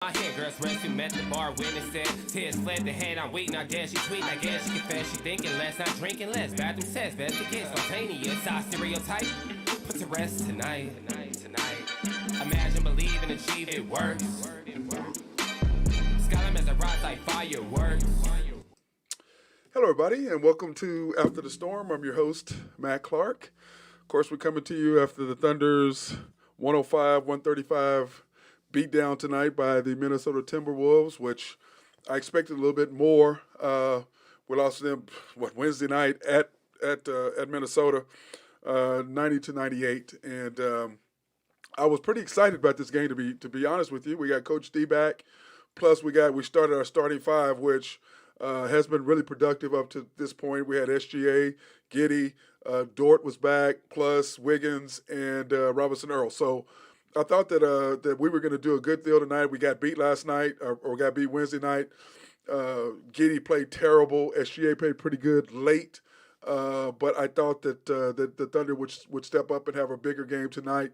My hand girls resting met the bar when it said tears fled the head. I'm waiting, I guess she tweet, I guess she confess. She thinking less, not drinking less. Bathroom says best against spontaneous. Our stereotype put to rest tonight. Imagine, believe, and achieve. It works. Skyrim as a rise like fireworks. Hello, everybody, and welcome to After the Storm. I'm your host, Matt Clark. Of course, we're coming to you after the Thunder's 105-135 beatdown tonight by the Minnesota Timberwolves, which I expected a little bit more. We lost to them Wednesday night at Minnesota, 90-98, and I was pretty excited about this game. To be honest with you, we got Coach D back, plus we started our starting five, which has been really productive up to this point. We had SGA, Giddey, Dort was back, plus Wiggins and Robinson Earl. So I thought that we were going to do a good deal tonight. We got beat last night, or got beat Wednesday night. Giddey played terrible. SGA played pretty good late. But I thought that the Thunder would step up and have a bigger game tonight,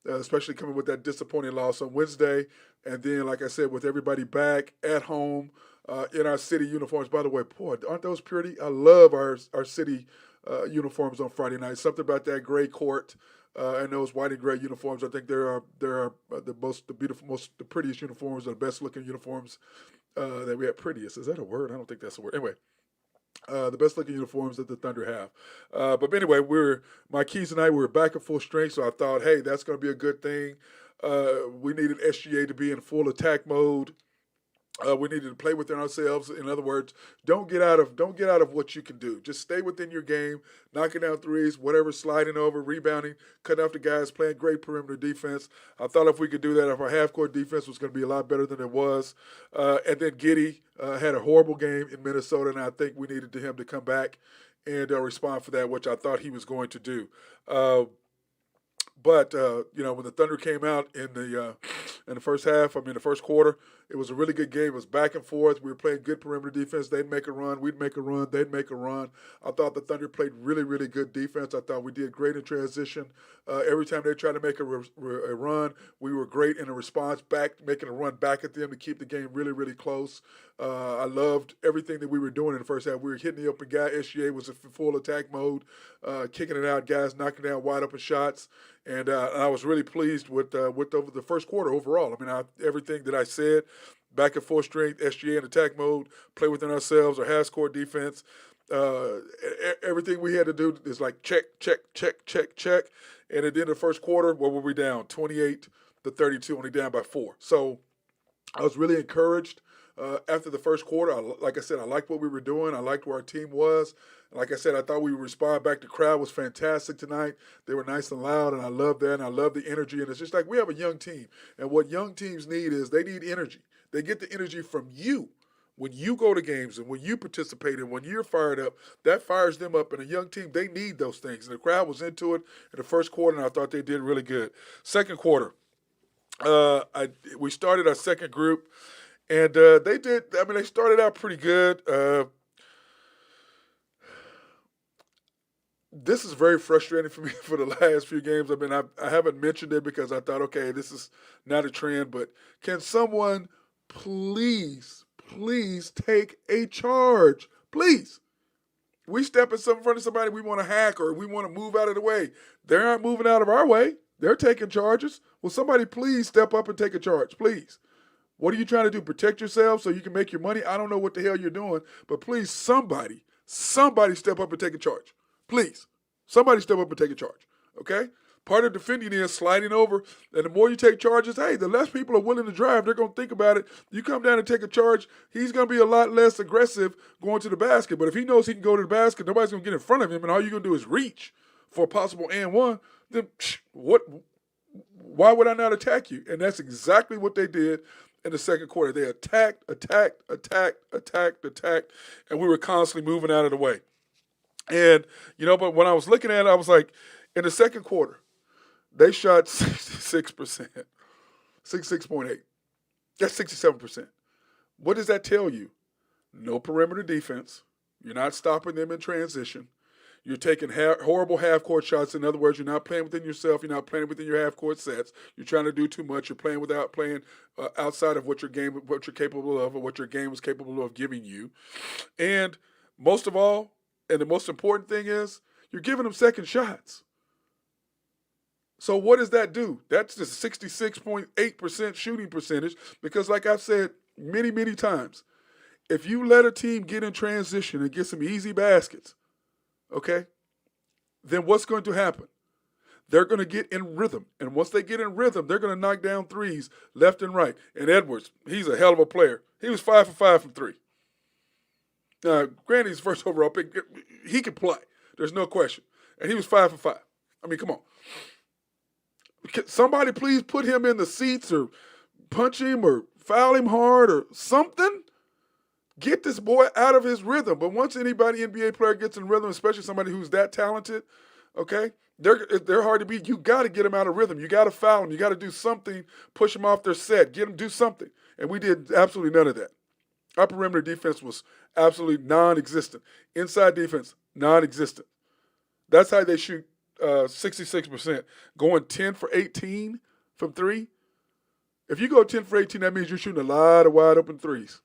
especially coming with that disappointing loss on Wednesday. And then, like I said, with everybody back at home in our city uniforms. By the way, boy, aren't those pretty? I love our city uniforms on Friday night. Something about that gray court and those white and gray uniforms. I think they're the prettiest uniforms, the best looking uniforms that we have. Prettiest, is that a word? I don't think that's a word. Anyway. The best looking uniforms that the Thunder have. But anyway, my keys tonight, we were back at full strength, so I thought, hey, that's going to be a good thing. We needed SGA to be in full attack mode. We needed to play within ourselves. In other words, don't get out of what you can do. Just stay within your game, knocking down threes, whatever, sliding over, rebounding, cutting off the guys, playing great perimeter defense. I thought if we could do that, if our half-court defense was going to be a lot better than it was. And then Giddey had a horrible game in Minnesota, and I think we needed him to come back and respond for that, which I thought he was going to do. But when the Thunder came out in the first half, the first quarter, it was a really good game. It was back and forth. We were playing good perimeter defense. They'd make a run. We'd make a run. They'd make a run. I thought the Thunder played really, really good defense. I thought we did great in transition. Every time they tried to make a run, we were great in a response back, making a run back at them to keep the game really, really close. I loved everything that we were doing in the first half. We were hitting the open guy. SGA was in full attack mode, kicking it out, guys knocking down wide open shots. And I was really pleased with the first quarter overall. Everything that I said, back at full strength, SGA in attack mode, play within ourselves, our half-court defense. Everything we had to do is like check. And at the end of the first quarter, what were we down? 28-32, only down by 4. So I was really encouraged after the first quarter. Like I said, I liked what we were doing. I liked where our team was. Like I said, I thought we would respond back. The crowd was fantastic tonight. They were nice and loud, and I love that, and I love the energy. And it's just like we have a young team, and what young teams need is they need energy. They get the energy from you. When you go to games and when you participate and when you're fired up, that fires them up. And a young team, they need those things. And the crowd was into it in the first quarter, and I thought they did really good. Second quarter, we started our second group, and they started out pretty good. This is very frustrating for me for the last few games. I haven't mentioned it because I thought, okay, this is not a trend, but can someone please take a charge? Please. We step in front of somebody we want to hack or we want to move out of the way. They aren't moving out of our way. They're taking charges. Will somebody please step up and take a charge, please? What are you trying to do? Protect yourself so you can make your money? I don't know what the hell you're doing, but please, somebody step up and take a charge. Please, somebody step up and take a charge, okay? Part of defending is sliding over, and the more you take charges, hey, the less people are willing to drive. They're going to think about it. You come down and take a charge, he's going to be a lot less aggressive going to the basket. But if he knows he can go to the basket, nobody's going to get in front of him, and all you're going to do is reach for a possible and one, then why would I not attack you? And that's exactly what they did in the second quarter. They attacked, and we were constantly moving out of the way. And, but when I was looking at it, I was like, in the second quarter, they shot 66%, 66.8. That's 67%. What does that tell you? No perimeter defense. You're not stopping them in transition. You're taking horrible half-court shots. In other words, you're not playing within yourself. You're not playing within your half-court sets. You're trying to do too much. You're playing without playing outside of what you're capable of, or what your game was capable of giving you. And most of all, and the most important thing is, you're giving them second shots. So what does that do? That's the 66.8% shooting percentage. Because like I've said many, many times, if you let a team get in transition and get some easy baskets, okay, then what's going to happen? They're going to get in rhythm. And once they get in rhythm, they're going to knock down threes left and right. And Edwards, he's a hell of a player. He was 5 for 5 from 3. Now, granted, he's first overall pick. He can play. There's no question. And he was 5 for 5. I mean, come on. Can somebody please put him in the seats or punch him or foul him hard or something? Get this boy out of his rhythm. But once anybody, NBA player, gets in rhythm, especially somebody who's that talented, okay, they're hard to beat. You got to get them out of rhythm. You got to foul them. You got to do something, push them off their set, get them do something. And we did absolutely none of that. Our perimeter defense was absolutely non-existent. Inside defense, non-existent. That's how they shoot 66%. Going 10 for 18 from 3. If you go 10 for 18, that means you're shooting a lot of wide open threes.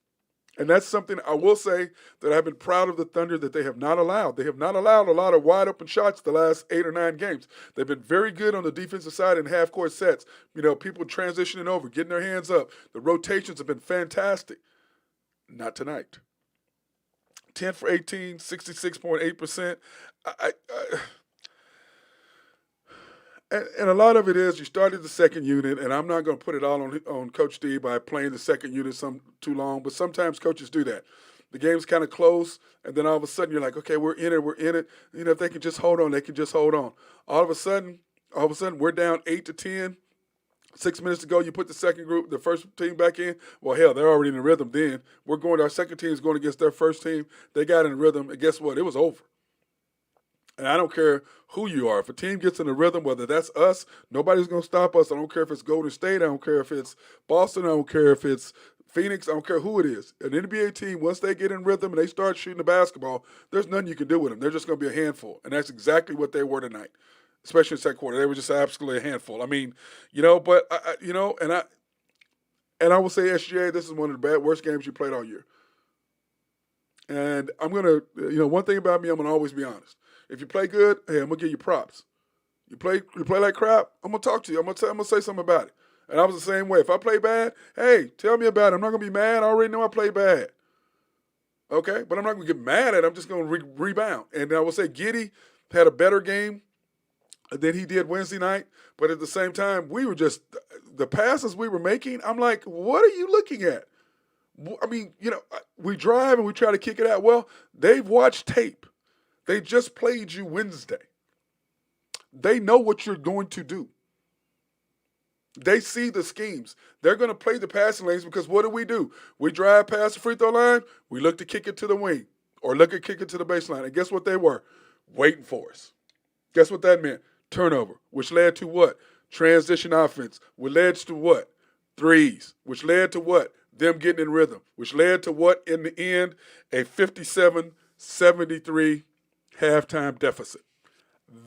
And that's something I will say that I've been proud of the Thunder that they have not allowed. They have not allowed a lot of wide open shots the last 8 or 9 games. They've been very good on the defensive side in half-court sets. You know, people transitioning over, getting their hands up. The rotations have been fantastic. Not tonight. 10 for 18, 66.8%. And a lot of it is you started the second unit, and I'm not going to put it all on Coach D by playing the second unit too long, but sometimes coaches do that. The game's kind of close, and then all of a sudden you're like, okay, we're in it. You know, if they can just hold on, they can just hold on. All of a sudden, we're down 8 to 10. 6 minutes to go, you put the first team back in. Well, hell, they're already in the rhythm then. Our second team is going against their first team. They got in the rhythm, and guess what? It was over. And I don't care who you are. If a team gets in a rhythm, whether that's us, nobody's going to stop us. I don't care if it's Golden State. I don't care if it's Boston. I don't care if it's Phoenix. I don't care who it is. An NBA team, once they get in rhythm and they start shooting the basketball, there's nothing you can do with them. They're just going to be a handful. And that's exactly what they were tonight, especially in the second quarter. They were just absolutely a handful. I mean, and I will say, SGA, this is one of the worst games you played all year. And I'm going to, one thing about me, I'm going to always be honest. If you play good, hey, I'm going to give you props. You play like crap, I'm going to talk to you. I'm going to say something about it. And I was the same way. If I play bad, hey, tell me about it. I'm not going to be mad. I already know I play bad. Okay? But I'm not going to get mad at it. I'm just going to rebound. And I will say Giddey had a better game than he did Wednesday night. But at the same time, the passes we were making, I'm like, what are you looking at? I mean, we drive and we try to kick it out. Well, they've watched tape. They just played you Wednesday. They know what you're going to do. They see the schemes. They're going to play the passing lanes because what do? We drive past the free throw line. We look to kick it to the wing or look to kick it to the baseline. And guess what they were? Waiting for us. Guess what that meant? Turnover, which led to what? Transition offense, which led to what? Threes, which led to what? Them getting in rhythm, which led to what? In the end, a 57-73 halftime deficit.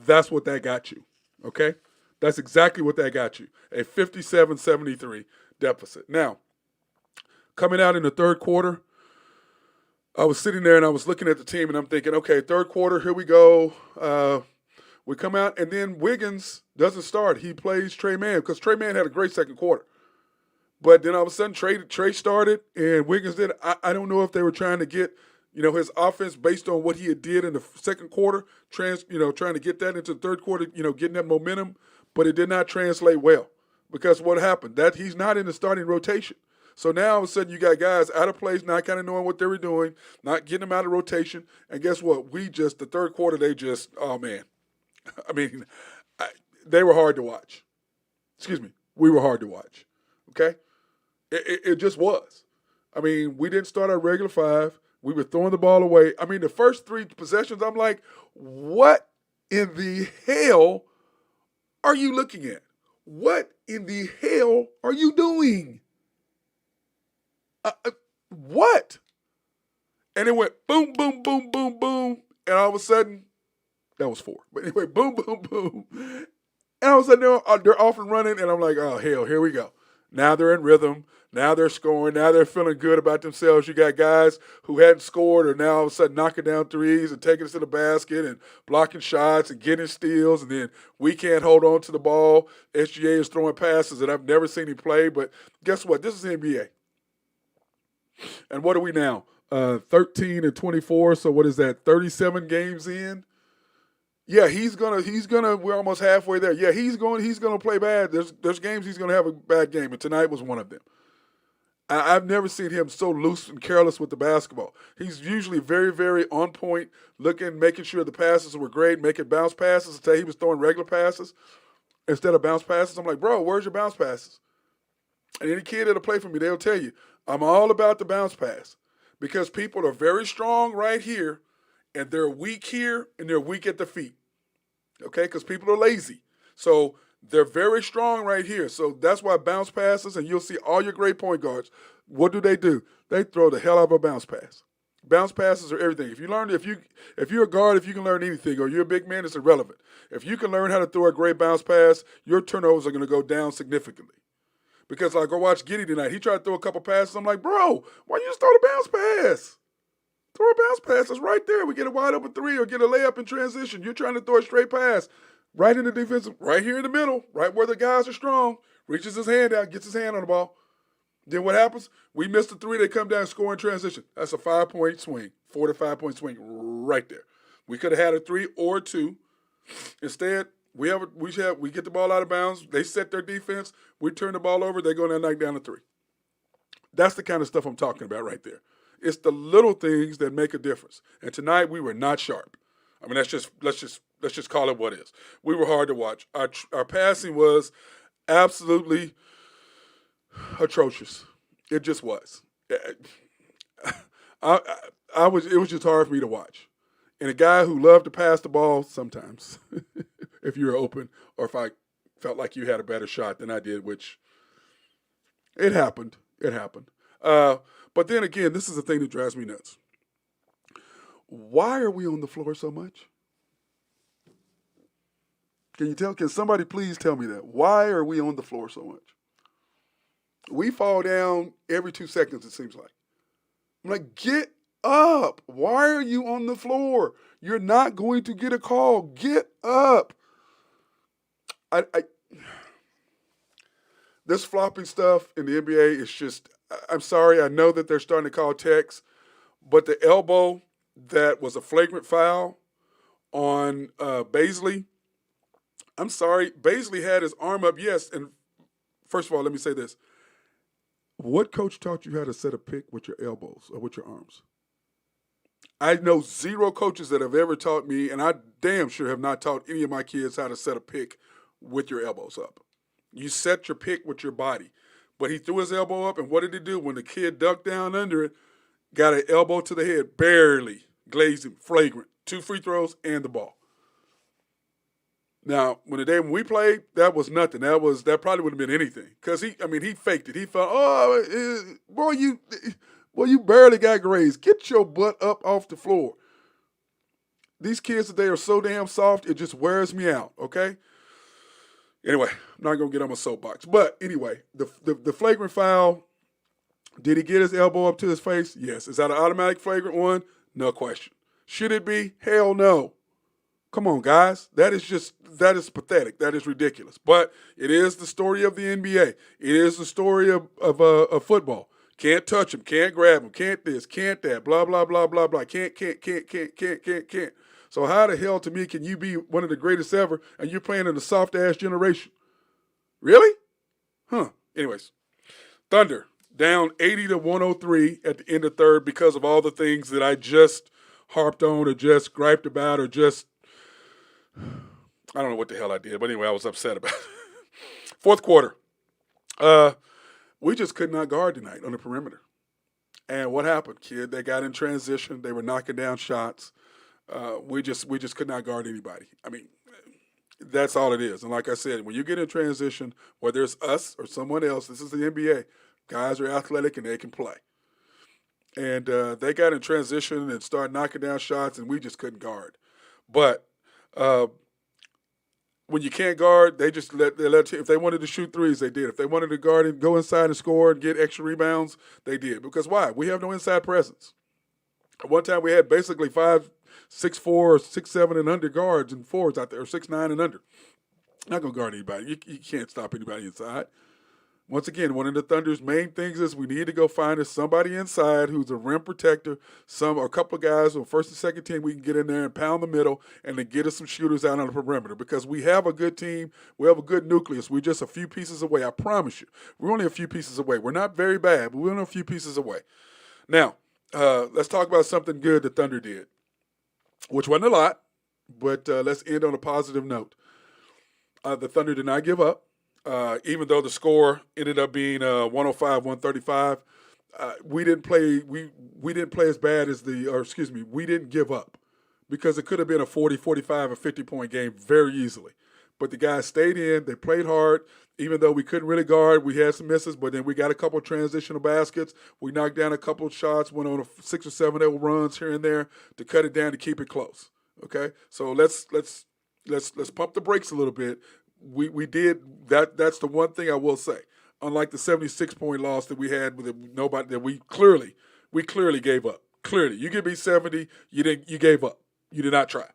That's what that got you, okay? That's exactly what that got you, a 57-73 deficit. Now, coming out in the third quarter, I was sitting there and I was looking at the team and I'm thinking, okay, third quarter, here we go. We come out and then Wiggins doesn't start. He plays Trey Mann because Trey Mann had a great second quarter. But then all of a sudden Trey started and Wiggins did. I don't know if they were trying to get his offense based on what he did in the second quarter, trying to get that into the third quarter, getting that momentum, but it did not translate well because what happened? That he's not in the starting rotation. So now all of a sudden you got guys out of place, not kind of knowing what they were doing, not getting them out of rotation, and guess what? The third quarter, oh man. I mean, they were hard to watch. Excuse me, we were hard to watch, okay? It just was. I mean, we didn't start our regular 5. We were throwing the ball away. I mean, the first 3 possessions, I'm like, what in the hell are you looking at? What in the hell are you doing? What? And it went boom, boom, boom, boom, boom. And all of a sudden, That was 4. But anyway, boom, boom, boom. And all of a sudden, they're off and running, and I'm like, oh, hell, here we go. Now they're in rhythm. Now they're scoring. Now they're feeling good about themselves. You got guys who hadn't scored are now all of a sudden knocking down threes and taking it to the basket and blocking shots and getting steals. And then we can't hold on to the ball. SGA is throwing passes that I've never seen him play. But guess what? This is the NBA. And what are we now? 13 and 24. So what is that? 37 games in. Yeah, he's gonna. We're almost halfway there. Yeah, he's gonna play bad. There's games he's gonna have a bad game, and tonight was one of them. I've never seen him so loose and careless with the basketball. He's usually very, very on point, making sure the passes were great, making bounce passes. Today he was throwing regular passes instead of bounce passes. I'm like, bro, where's your bounce passes? And any kid that'll play for me, they'll tell you, I'm all about the bounce pass because people are very strong right here, and they're weak here, and they're weak at the feet. Okay, because people are lazy. So they're very strong right here. So that's why bounce passes, and you'll see all your great point guards. What do? They throw the hell out of a bounce pass. Bounce passes are everything. If you're a guard, if you can learn anything, or you're a big man, it's irrelevant. If you can learn how to throw a great bounce pass, your turnovers are going to go down significantly. Because I go watch Giddey tonight. He tried to throw a couple passes. I'm like, bro, why you just throw the bounce pass? Throw a bounce pass. It's right there. We get a wide open 3 or get a layup in transition. You're trying to throw a straight pass right in the defensive, right here in the middle, right where the guys are strong. Reaches his hand out, gets his hand on the ball. Then what happens? We miss the 3. They come down, score in transition. That's a 5-point swing, 4 to 5 point swing right there. We could have had a 3 or a 2. Instead, we get the ball out of bounds. They set their defense. We turn the ball over. They go down and knock down a 3. That's the kind of stuff I'm talking about right there. It's the little things that make a difference. And tonight we were not sharp. I mean, let's just call it what it is. We were hard to watch. Our passing was absolutely atrocious. It just was. It was just hard for me to watch. And a guy who loved to pass the ball sometimes, if you were open, or if I felt like you had a better shot than I did, which it happened. It happened. But then again, this is the thing that drives me nuts. Why are we on the floor so much? Can somebody please tell me that? Why are we on the floor so much? We fall down every 2 seconds, it seems like. I'm like, get up. Why are you on the floor? You're not going to get a call. Get up. This flopping stuff in the NBA is just, I'm sorry, I know that they're starting to call techs, but the elbow that was a flagrant foul on Baisley, I'm sorry, Baisley had his arm up, yes, and first of all, let me say this. What coach taught you how to set a pick with your elbows or with your arms? I know 0 coaches that have ever taught me, and I damn sure have not taught any of my kids how to set a pick with your elbows up. You set your pick with your body. But he threw his elbow up, and what did he do? When the kid ducked down under it, got an elbow to the head, barely glazed him, flagrant. 2 free throws and the ball. Now, when we played, that was nothing. That probably would have been anything. Because he faked it. He felt, boy, you barely got grazed. Get your butt up off the floor. These kids today are so damn soft, it just wears me out, okay? Anyway, I'm not going to get on my soapbox. But anyway, the flagrant foul, did he get his elbow up to his face? Yes. Is that an automatic flagrant one? No question. Should it be? Hell no. Come on, guys. That is pathetic. That is ridiculous. But it is the story of the NBA. It is the story of football. Can't touch him. Can't grab him. Can't this. Can't that. Blah, blah, blah, blah, blah. Can't. So how the hell, to me, can you be one of the greatest ever and you're playing in a soft-ass generation? Really? Huh. Anyways, Thunder down 80-103 at the end of third because of all the things that I just harped on or just griped about or just, I don't know what the hell I did. But anyway, I was upset about it. Fourth quarter. We just could not guard tonight on the perimeter. And what happened, kid? They got in transition. They were knocking down shots. We just could not guard anybody. I mean, that's all it is. And like I said, when you get in transition, whether it's us or someone else, this is the NBA. Guys are athletic and they can play. And they got in transition and started knocking down shots, and we just couldn't guard. But Uh, when you can't guard, they just let you, if they wanted to shoot threes, they did. If they wanted to guard and go inside and score and get extra rebounds, they did. Because why? We have no inside presence. At one time, we had basically 5'6'4", or 6'7" and under guards and forwards out there, or 6'9" and under. Not gonna guard anybody. You can't stop anybody inside. Once again, one of the Thunder's main things is we need to go find us somebody inside who's a rim protector, or a couple of guys on first and second team we can get in there and pound the middle and then get us some shooters out on the perimeter because we have a good team. We have a good nucleus. We're just a few pieces away. I promise you. We're only a few pieces away. We're not very bad, but we're only a few pieces away. Now, let's talk about something good the Thunder did, which wasn't a lot, but let's end on a positive note. The Thunder did not give up. Even though the score ended up being 105-135, we didn't play. We didn't play as bad as we didn't give up because it could have been a 40, 45, or 50-point game very easily. But the guys stayed in. They played hard. Even though we couldn't really guard, we had some misses. But then we got a couple of transitional baskets. We knocked down a couple of shots. Went on a 6 or 7 runs here and there to cut it down to keep it close. Okay, so let's pump the brakes a little bit. We did that. That's the one thing I will say. Unlike the 76-point loss that we had with nobody, that we clearly gave up. Clearly, you give me 70, you gave up. You did not try.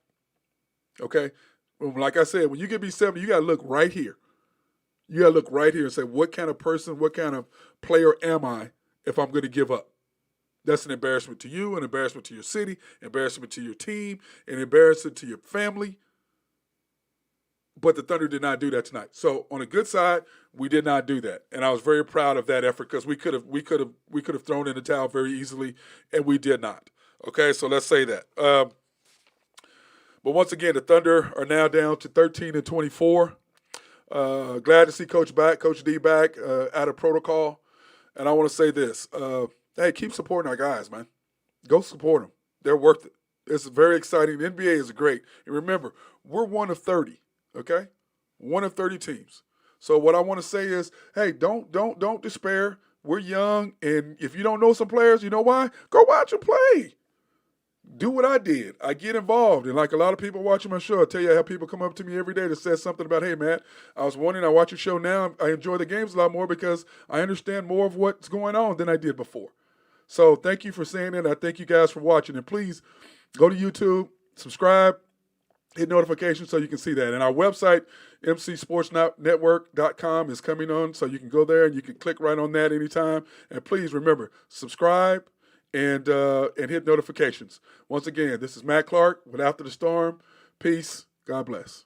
Okay, like I said, when you give me 70, you got to look right here. You got to look right here and say, what kind of person, what kind of player am I if I'm going to give up? That's an embarrassment to you, an embarrassment to your city, embarrassment to your team, an embarrassment to your family. But the Thunder did not do that tonight. So on the good side, we did not do that, and I was very proud of that effort because we could have thrown in the towel very easily, and we did not. Okay, so let's say that. But once again, the Thunder are now down to 13-24. Glad to see Coach D back out of protocol, and I want to say this: hey, keep supporting our guys, man. Go support them; they're worth it. It's very exciting. The NBA is great, and remember, we're one of 30. Okay, one of 30 teams. So what I want to say is, hey, don't despair. We're young, and if you don't know some players, you know why? Go watch them play. Do what I did. I get involved, and like a lot of people watching my show, I tell you, I have people come up to me every day that says something about, hey, Matt, I was wondering, I watch your show now. I enjoy the games a lot more because I understand more of what's going on than I did before. So thank you for saying that. I thank you guys for watching, and please go to YouTube, subscribe. Hit notifications so you can see that. And our website, mcsportsnetwork.com, is coming on, so you can go there and you can click right on that anytime. And please remember, subscribe and hit notifications. Once again, this is Matt Clark with After the Storm. Peace. God bless.